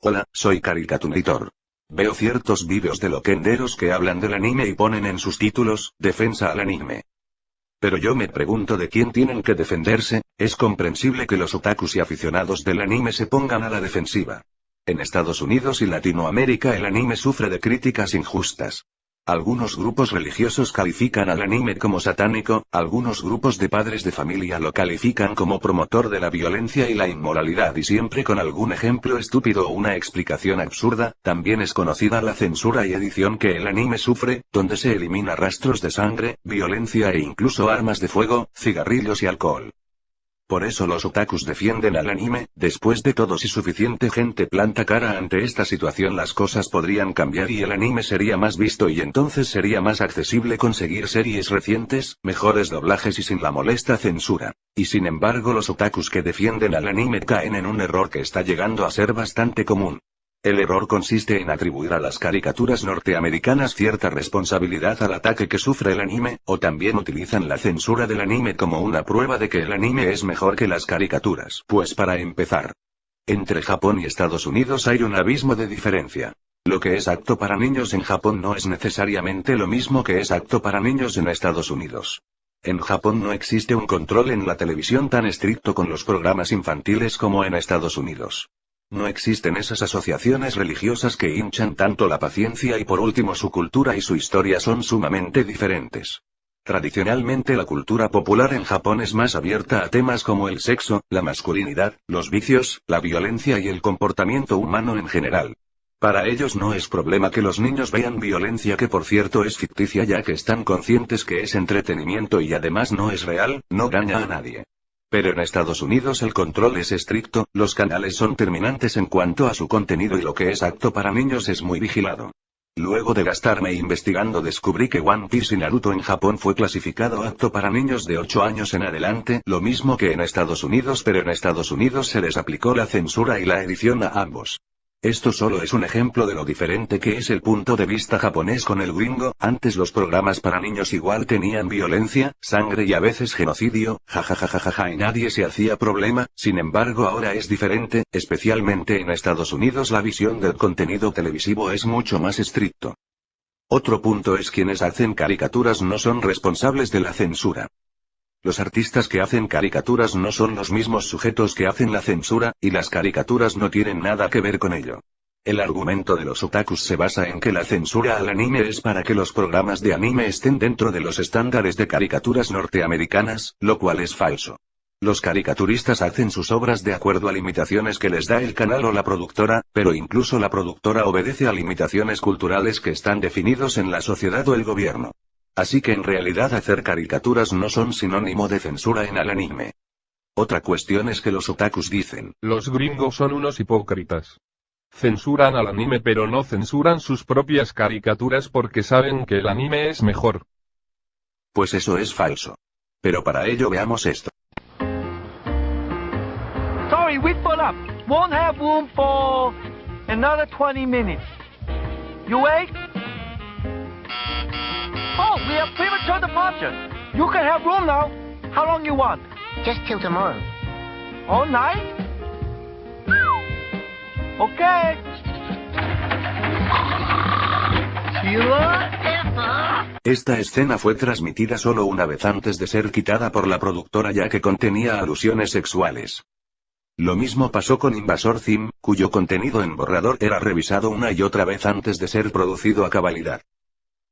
Hola, soy Caricaturitor. Veo ciertos vídeos de loquenderos que hablan del anime y ponen en sus títulos, defensa al anime. Pero yo me pregunto de quién tienen que defenderse. Es comprensible que los otakus y aficionados del anime se pongan a la defensiva. En Estados Unidos y Latinoamérica el anime sufre de críticas injustas. Algunos grupos religiosos califican al anime como satánico, algunos grupos de padres de familia lo califican como promotor de la violencia y la inmoralidad y siempre con algún ejemplo estúpido o una explicación absurda. También es conocida la censura y edición que el anime sufre, donde se elimina rastros de sangre, violencia e incluso armas de fuego, cigarrillos y alcohol. Por eso los otakus defienden al anime. Después de todo, si suficiente gente planta cara ante esta situación, las cosas podrían cambiar y el anime sería más visto y entonces sería más accesible conseguir series recientes, mejores doblajes y sin la molesta censura. Y sin embargo los otakus que defienden al anime caen en un error que está llegando a ser bastante común. El error consiste en atribuir a las caricaturas norteamericanas cierta responsabilidad al ataque que sufre el anime, o también utilizan la censura del anime como una prueba de que el anime es mejor que las caricaturas. Pues para empezar, entre Japón y Estados Unidos hay un abismo de diferencia. Lo que es apto para niños en Japón no es necesariamente lo mismo que es apto para niños en Estados Unidos. En Japón no existe un control en la televisión tan estricto con los programas infantiles como en Estados Unidos. No existen esas asociaciones religiosas que hinchan tanto la paciencia y por último su cultura y su historia son sumamente diferentes. Tradicionalmente la cultura popular en Japón es más abierta a temas como el sexo, la masculinidad, los vicios, la violencia y el comportamiento humano en general. Para ellos no es problema que los niños vean violencia, que por cierto es ficticia ya que están conscientes que es entretenimiento y además no es real, no daña a nadie. Pero en Estados Unidos el control es estricto, los canales son terminantes en cuanto a su contenido y lo que es apto para niños es muy vigilado. Luego de gastarme investigando descubrí que One Piece y Naruto en Japón fue clasificado apto para niños de 8 años en adelante, lo mismo que en Estados Unidos, pero en Estados Unidos se les aplicó la censura y la edición a ambos. Esto solo es un ejemplo de lo diferente que es el punto de vista japonés con el gringo. Antes los programas para niños igual tenían violencia, sangre y a veces genocidio, jajajajaja, y nadie se hacía problema. Sin embargo ahora es diferente, especialmente en Estados Unidos la visión del contenido televisivo es mucho más estricto. Otro punto es quienes hacen caricaturas no son responsables de la censura. Los artistas que hacen caricaturas no son los mismos sujetos que hacen la censura, y las caricaturas no tienen nada que ver con ello. El argumento de los otakus se basa en que la censura al anime es para que los programas de anime estén dentro de los estándares de caricaturas norteamericanas, lo cual es falso. Los caricaturistas hacen sus obras de acuerdo a limitaciones que les da el canal o la productora, pero incluso la productora obedece a limitaciones culturales que están definidos en la sociedad o el gobierno. Así que en realidad hacer caricaturas no son sinónimo de censura en el anime. Otra cuestión es que los otakus dicen: los gringos son unos hipócritas. Censuran al anime pero no censuran sus propias caricaturas porque saben que el anime es mejor. Pues eso es falso. Pero para ello veamos esto. Sorry, we full up. Won't have room for another 20 minutes. You wait? Oh, we have premature departure. You can have room now. How long you want? Just till tomorrow. All night? Okay. Esta escena fue transmitida solo una vez antes de ser quitada por la productora ya que contenía alusiones sexuales. Lo mismo pasó con Invasor Sim, cuyo contenido en borrador era revisado una y otra vez antes de ser producido a cabalidad.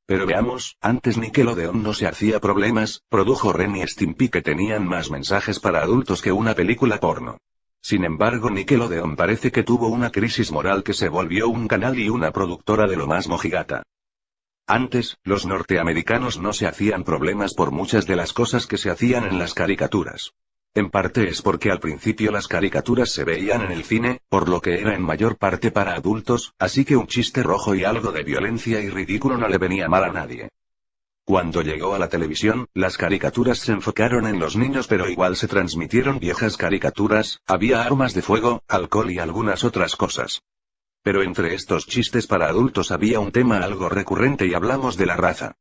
Pero veamos, antes Nickelodeon no se hacía problemas, produjo Ren y Stimpy que tenían más mensajes para adultos que una película porno. Sin embargo Nickelodeon parece que tuvo una crisis moral que se volvió un canal y una productora de lo más mojigata. Antes, los norteamericanos no se hacían problemas por muchas de las cosas que se hacían en las caricaturas. En parte es porque al principio las caricaturas se veían en el cine, por lo que era en mayor parte para adultos, así que un chiste rojo y algo de violencia y ridículo no le venía mal a nadie. Cuando llegó a la televisión, las caricaturas se enfocaron en los niños pero igual se transmitieron viejas caricaturas, había armas de fuego, alcohol y algunas otras cosas. Pero entre estos chistes para adultos había un tema algo recurrente y hablamos de la raza.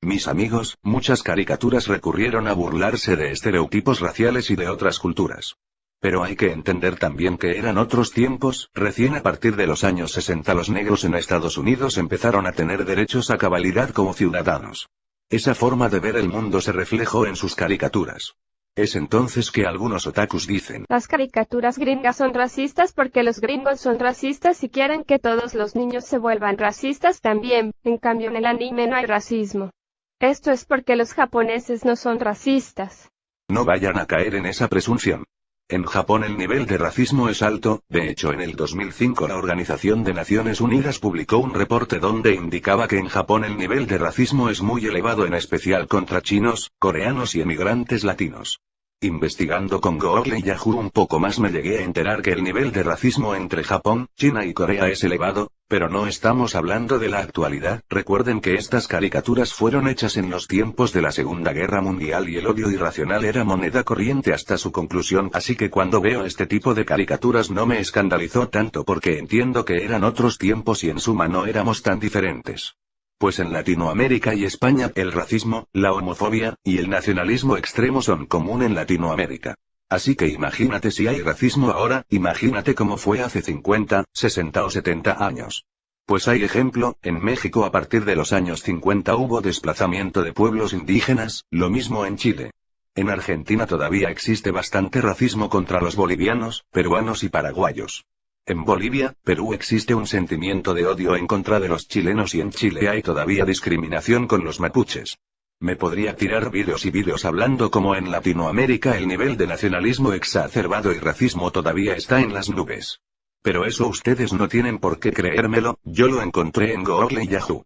Mis amigos, muchas caricaturas recurrieron a burlarse de estereotipos raciales y de otras culturas. Pero hay que entender también que eran otros tiempos, recién a partir de los años 60 los negros en Estados Unidos empezaron a tener derechos a cabalidad como ciudadanos. Esa forma de ver el mundo se reflejó en sus caricaturas. Es entonces que algunos otakus dicen: las caricaturas gringas son racistas porque los gringos son racistas y quieren que todos los niños se vuelvan racistas también, en cambio en el anime no hay racismo. Esto es porque los japoneses no son racistas. No vayan a caer en esa presunción. En Japón el nivel de racismo es alto, de hecho en el 2005 la Organización de Naciones Unidas publicó un reporte donde indicaba que en Japón el nivel de racismo es muy elevado, en especial contra chinos, coreanos y emigrantes latinos. Investigando con Google y Yahoo un poco más me llegué a enterar que el nivel de racismo entre Japón, China y Corea es elevado, pero no estamos hablando de la actualidad. Recuerden que estas caricaturas fueron hechas en los tiempos de la Segunda Guerra Mundial y el odio irracional era moneda corriente hasta su conclusión, así que cuando veo este tipo de caricaturas no me escandalizó tanto porque entiendo que eran otros tiempos y en suma no éramos tan diferentes. Pues en Latinoamérica y España el racismo, la homofobia, y el nacionalismo extremo son común en Latinoamérica. Así que imagínate si hay racismo ahora, imagínate cómo fue hace 50, 60 o 70 años. Pues hay ejemplo, en México a partir de los años 50 hubo desplazamiento de pueblos indígenas, lo mismo en Chile. En Argentina todavía existe bastante racismo contra los bolivianos, peruanos y paraguayos. En Bolivia, Perú existe un sentimiento de odio en contra de los chilenos y en Chile hay todavía discriminación con los mapuches. Me podría tirar vídeos y vídeos hablando como en Latinoamérica el nivel de nacionalismo exacerbado y racismo todavía está en las nubes. Pero eso ustedes no tienen por qué creérmelo, yo lo encontré en Google y Yahoo.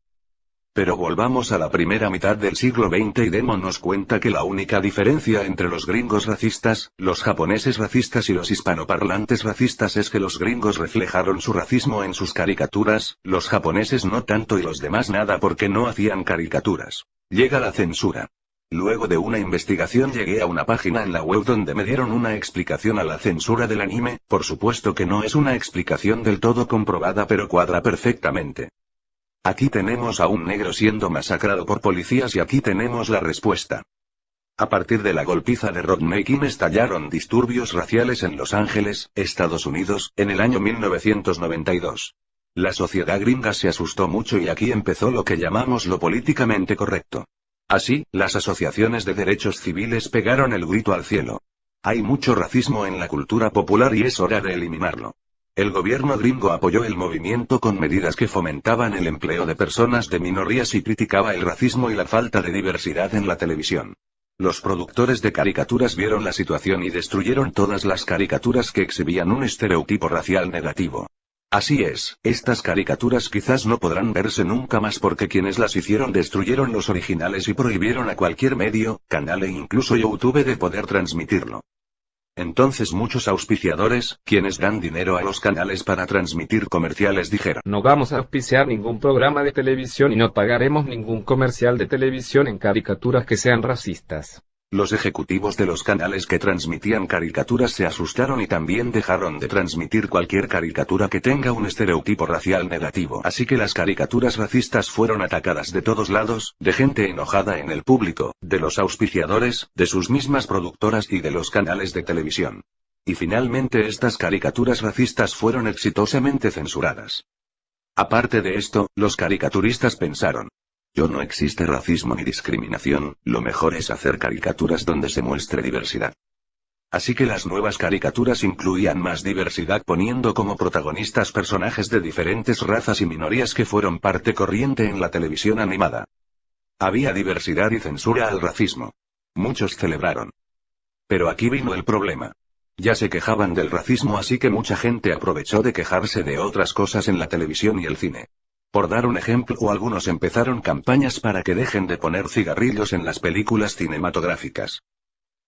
Pero volvamos a la primera mitad del siglo XX y démonos cuenta que la única diferencia entre los gringos racistas, los japoneses racistas y los hispanoparlantes racistas es que los gringos reflejaron su racismo en sus caricaturas, los japoneses no tanto y los demás nada porque no hacían caricaturas. Llega la censura. Luego de una investigación llegué a una página en la web donde me dieron una explicación a la censura del anime, por supuesto que no es una explicación del todo comprobada pero cuadra perfectamente. Aquí tenemos a un negro siendo masacrado por policías y aquí tenemos la respuesta. A partir de la golpiza de Rodney King estallaron disturbios raciales en Los Ángeles, Estados Unidos, en el año 1992. La sociedad gringa se asustó mucho y aquí empezó lo que llamamos lo políticamente correcto. Así, las asociaciones de derechos civiles pegaron el grito al cielo. Hay mucho racismo en la cultura popular y es hora de eliminarlo. El gobierno gringo apoyó el movimiento con medidas que fomentaban el empleo de personas de minorías y criticaba el racismo y la falta de diversidad en la televisión. Los productores de caricaturas vieron la situación y destruyeron todas las caricaturas que exhibían un estereotipo racial negativo. Así es, estas caricaturas quizás no podrán verse nunca más porque quienes las hicieron destruyeron los originales y prohibieron a cualquier medio, canal e incluso YouTube de poder transmitirlo. Entonces muchos auspiciadores, quienes dan dinero a los canales para transmitir comerciales dijeron: no vamos a auspiciar ningún programa de televisión y no pagaremos ningún comercial de televisión en caricaturas que sean racistas. Los ejecutivos de los canales que transmitían caricaturas se asustaron y también dejaron de transmitir cualquier caricatura que tenga un estereotipo racial negativo. Así que las caricaturas racistas fueron atacadas de todos lados, de gente enojada en el público, de los auspiciadores, de sus mismas productoras y de los canales de televisión. Y finalmente estas caricaturas racistas fueron exitosamente censuradas. Aparte de esto, los caricaturistas pensaron: no existe racismo ni discriminación, lo mejor es hacer caricaturas donde se muestre diversidad. Así que las nuevas caricaturas incluían más diversidad poniendo como protagonistas personajes de diferentes razas y minorías que fueron parte corriente en la televisión animada. Había diversidad y censura al racismo. Muchos celebraron. Pero aquí vino el problema. Ya se quejaban del racismo, así que mucha gente aprovechó de quejarse de otras cosas en la televisión y el cine. Por dar un ejemplo, algunos empezaron campañas para que dejen de poner cigarrillos en las películas cinematográficas.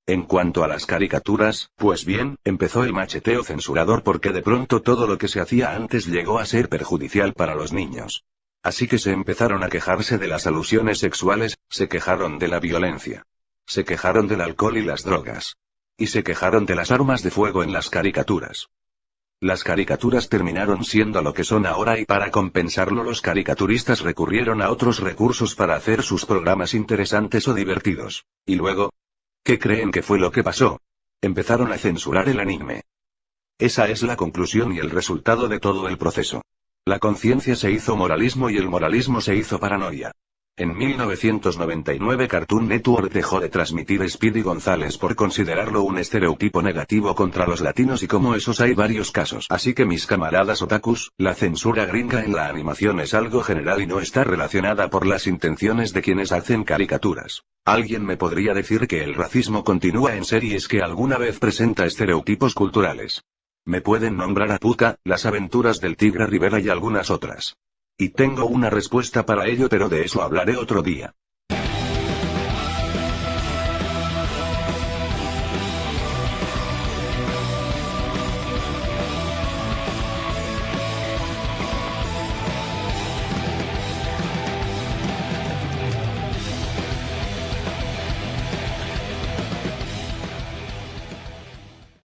En cuanto a las caricaturas, pues bien, empezó el macheteo censurador porque de pronto todo lo que se hacía antes llegó a ser perjudicial para los niños. Así que se empezaron a quejarse de las alusiones sexuales, se quejaron de la violencia. Se quejaron del alcohol y las drogas. Y se quejaron de las armas de fuego en las caricaturas. Las caricaturas terminaron siendo lo que son ahora y para compensarlo los caricaturistas recurrieron a otros recursos para hacer sus programas interesantes o divertidos. Y luego, ¿qué creen que fue lo que pasó? Empezaron a censurar el anime. Esa es la conclusión y el resultado de todo el proceso. La conciencia se hizo moralismo y el moralismo se hizo paranoia. En 1999 Cartoon Network dejó de transmitir Speedy González por considerarlo un estereotipo negativo contra los latinos y como esos hay varios casos. Así que mis camaradas otakus, la censura gringa en la animación es algo general y no está relacionada por las intenciones de quienes hacen caricaturas. ¿Alguien me podría decir que el racismo continúa en series que alguna vez presenta estereotipos culturales? Me pueden nombrar a Pucca, Las aventuras del tigre Rivera y algunas otras. Y tengo una respuesta para ello, pero de eso hablaré otro día.